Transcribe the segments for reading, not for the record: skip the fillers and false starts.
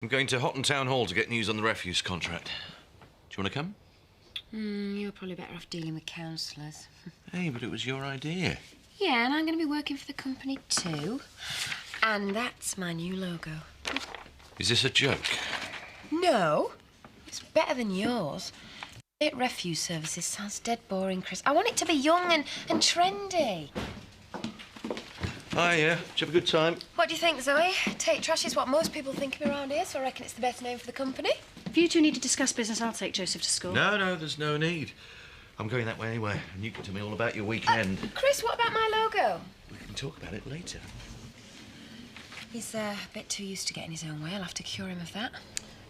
I'm going to Hotton Town Hall to get news on the refuse contract. Do you want to come? You're probably better off dealing with councillors. Hey, but it was your idea. Yeah, and I'm going to be working for the company too. And that's my new logo. Is this a joke? No, it's better than yours. Refuse services sounds dead boring, Chris. I want it to be young and trendy. Oh, yeah. Did you have a good time? What do you think, Zoe? Take trash is what most people think of around here, so I reckon it's the best name for the company. If you two need to discuss business, I'll take Joseph to school. No, there's no need. I'm going that way anyway, and you can tell me all about your weekend. Chris, what about my logo? We can talk about it later. He's a bit too used to getting his own way. I'll have to cure him of that.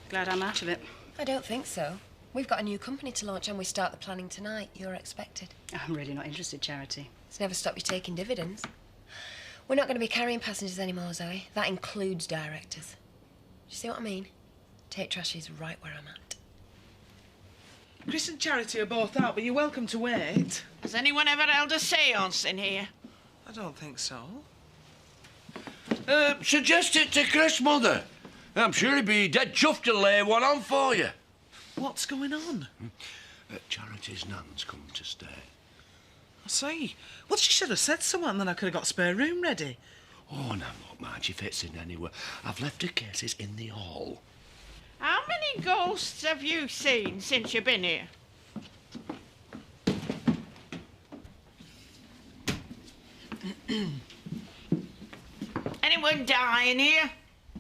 Glad I'm out of it. I don't think so. We've got a new company to launch and we start the planning tonight. You're expected. I'm really not interested, Charity. It's never stopped you taking dividends. We're not going to be carrying passengers anymore, Zoe. That includes directors. Do you see what I mean? Take trash is right where I'm at. Chris and Charity are both out, but you're welcome to wait. Has anyone ever held a séance in here? I don't think so. Suggest it to Chris, Mother. I'm sure he'd be dead chuffed to lay one on for you. What's going on? Charity's nan's come to stay. I see. Well, she should have said so, and then I could have got spare room ready. Oh, now look, Margie fits in anywhere. I've left her cases in the hall. How many ghosts have you seen since you've been here? Anyone dying here?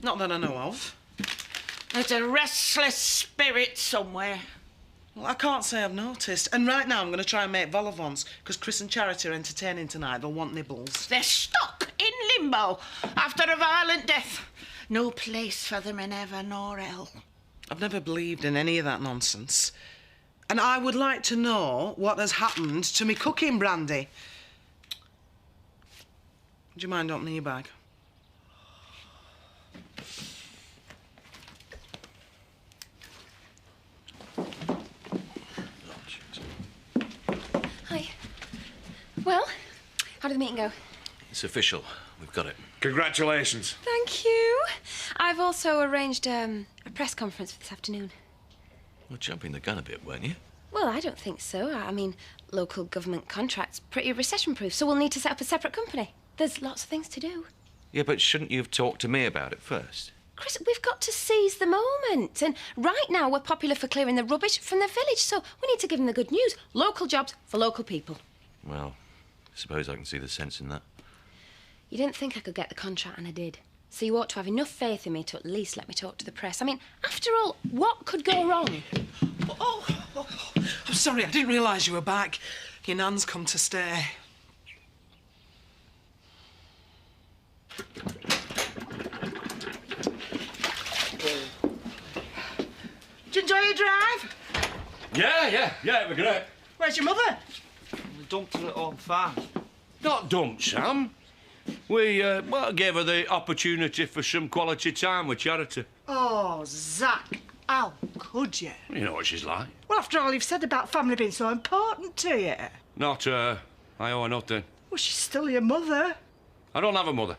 Not that I know of. There's a restless spirit somewhere. Well, I can't say I've noticed. And right now I'm going to try and make vol au vents, because Chris and Charity are entertaining tonight. They'll want nibbles. They're stuck in limbo after a violent death. No place for them in heaven or hell. I've never believed in any of that nonsense. And I would like to know what has happened to me cooking brandy. Would you mind opening your bag? Hi. Well, how did the meeting go? It's official. We've got it. Congratulations. Thank you. I've also arranged a press conference for this afternoon. Well, jumping the gun a bit, weren't you? Well, I don't think so. I mean, local government contract's pretty recession-proof, so we'll need to set up a separate company. There's lots of things to do. Yeah, but shouldn't you have talked to me about it first? Chris, we've got to seize the moment. And right now we're popular for clearing the rubbish from the village, so we need to give them the good news. Local jobs for local people. Well, I suppose I can see the sense in that. You didn't think I could get the contract, and I did. So you ought to have enough faith in me to at least let me talk to the press. I mean, after all, what could go wrong? I'm sorry, I didn't realise you were back. Your nan's come to stay. Did you enjoy your drive? Yeah, it was great. Where's your mother? We dumped her at home farm. Not dumped, Sam. We gave her the opportunity for some quality time with Charity. Oh, Zach, how could you? You know what she's like. Well, after all you've said about family being so important to you. Not I owe her nothing. Well, she's still your mother. I don't have a mother.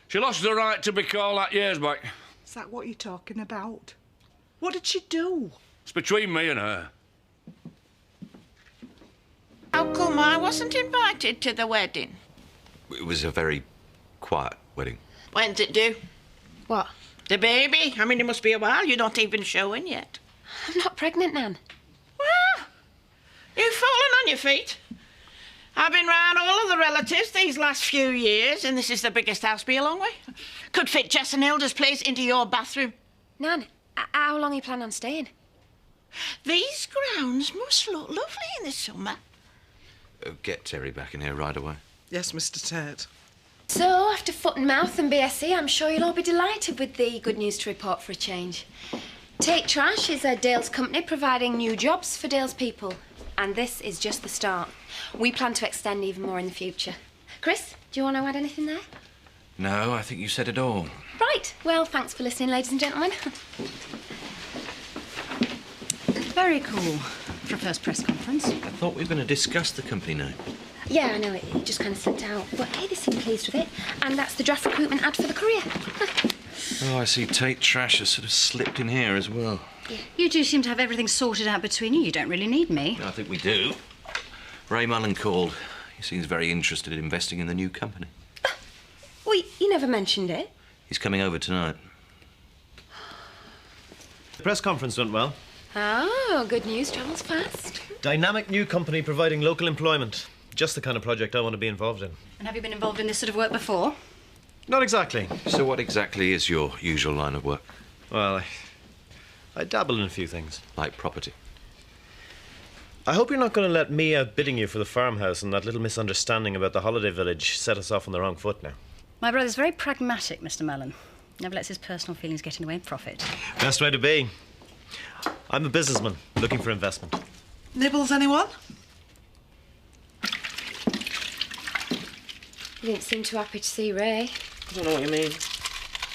She lost the right to be called that years back. Is that what you're talking about? What did she do? It's between me and her. How come I wasn't invited to the wedding? It was a very quiet wedding. When's it due? What? The baby? I mean, it must be a while. You're not even showing yet. I'm not pregnant, Nan. Well, you've fallen on your feet. I've been round all of the relatives these last few years, and this is the biggest house by a long way. Could fit Jess and Hilda's place into your bathroom. Nan, how long are you planning on staying? These grounds must look lovely in the summer. Get Terry back in here right away. Yes, Mr. Tate. So, after foot and mouth and BSc, I'm sure you'll all be delighted with the good news to report for a change. Take Trash is a Dale's company providing new jobs for Dale's people. And this is just the start. We plan to extend even more in the future. Chris, do you want to add anything there? No, I think you said it all. Right. Well, thanks for listening, ladies and gentlemen. Very cool for a first press conference. I thought we were going to discuss the company name. Yeah, I know, it just kind of slipped out. But hey, they seem pleased with it. And that's the draft recruitment ad for the Courier. Oh, I see Tate Trash has sort of slipped in here as well. You do seem to have everything sorted out between you. You don't really need me. I think we do. Ray Mullen called. He seems very interested in investing in the new company. Well, you never mentioned it. He's coming over tonight. The press conference went well. Oh, good news travels fast. Dynamic new company providing local employment. Just the kind of project I want to be involved in. And have you been involved in this sort of work before? Not exactly. So what exactly is your usual line of work? Well, I dabble in a few things. Like property? I hope you're not going to let me outbidding you for the farmhouse and that little misunderstanding about the holiday village set us off on the wrong foot now. My brother's very pragmatic, Mr. Mullen. Never lets his personal feelings get in the way of profit. Best way to be. I'm a businessman looking for investment. Nibbles, anyone? You didn't seem too happy to see Ray. I don't know what you mean.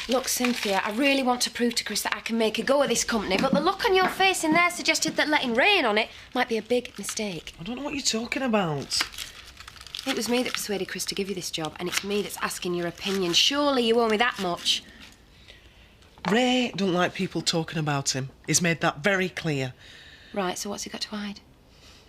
Look, Cynthia, I really want to prove to Chris that I can make a go of this company, but the look on your face in there suggested that letting Ray in on it might be a big mistake. I don't know what you're talking about. It was me that persuaded Chris to give you this job, and it's me that's asking your opinion. Surely you owe me that much. Ray don't like people talking about him. He's made that very clear. Right, so what's he got to hide?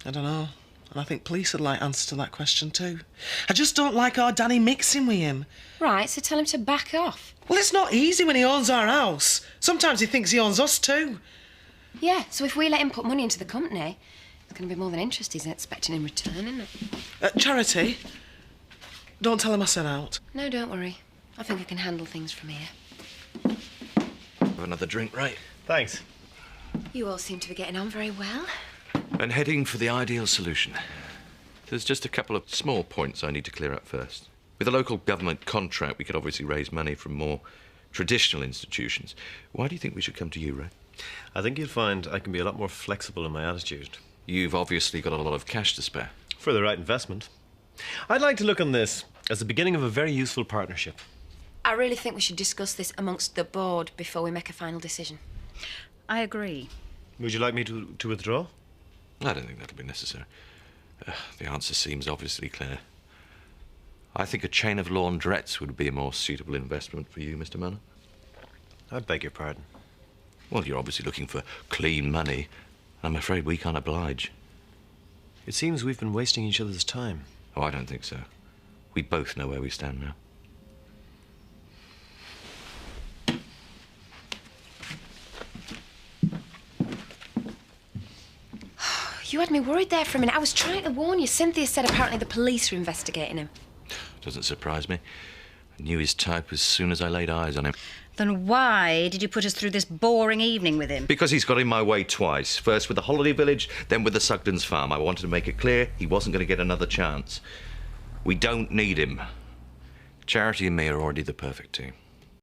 I don't know. And I think police would like answer to that question too. I just don't like our Danny mixing with him. Right, so tell him to back off. Well, it's not easy when he owns our house. Sometimes he thinks he owns us too. Yeah, so if we let him put money into the company, it's going to be more than interest he's expecting in return, isn't it? Charity, don't tell him I sent out. No, don't worry. I think I can handle things from here. Have another drink, Ray? Thanks. You all seem to be getting on very well. And heading for the ideal solution. There's just a couple of small points I need to clear up first. With a local government contract, we could obviously raise money from more traditional institutions. Why do you think we should come to you, Ray? I think you'll find I can be a lot more flexible in my attitude. You've obviously got a lot of cash to spare. For the right investment. I'd like to look on this as the beginning of a very useful partnership. I really think we should discuss this amongst the board before we make a final decision. I agree. Would you like me to withdraw? I don't think that'll be necessary. The answer seems obviously clear. I think a chain of laundrettes would be a more suitable investment for you, Mr. Mullen. I beg your pardon. Well, you're obviously looking for clean money. I'm afraid we can't oblige. It seems we've been wasting each other's time. Oh, I don't think so. We both know where we stand now. You had me worried there for a minute. I was trying to warn you. Cynthia said apparently the police are investigating him. Doesn't surprise me. I knew his type as soon as I laid eyes on him. Then why did you put us through this boring evening with him? Because he's got in my way twice. First with the holiday village, then with the Sugden's farm. I wanted to make it clear he wasn't going to get another chance. We don't need him. Charity and me are already the perfect team.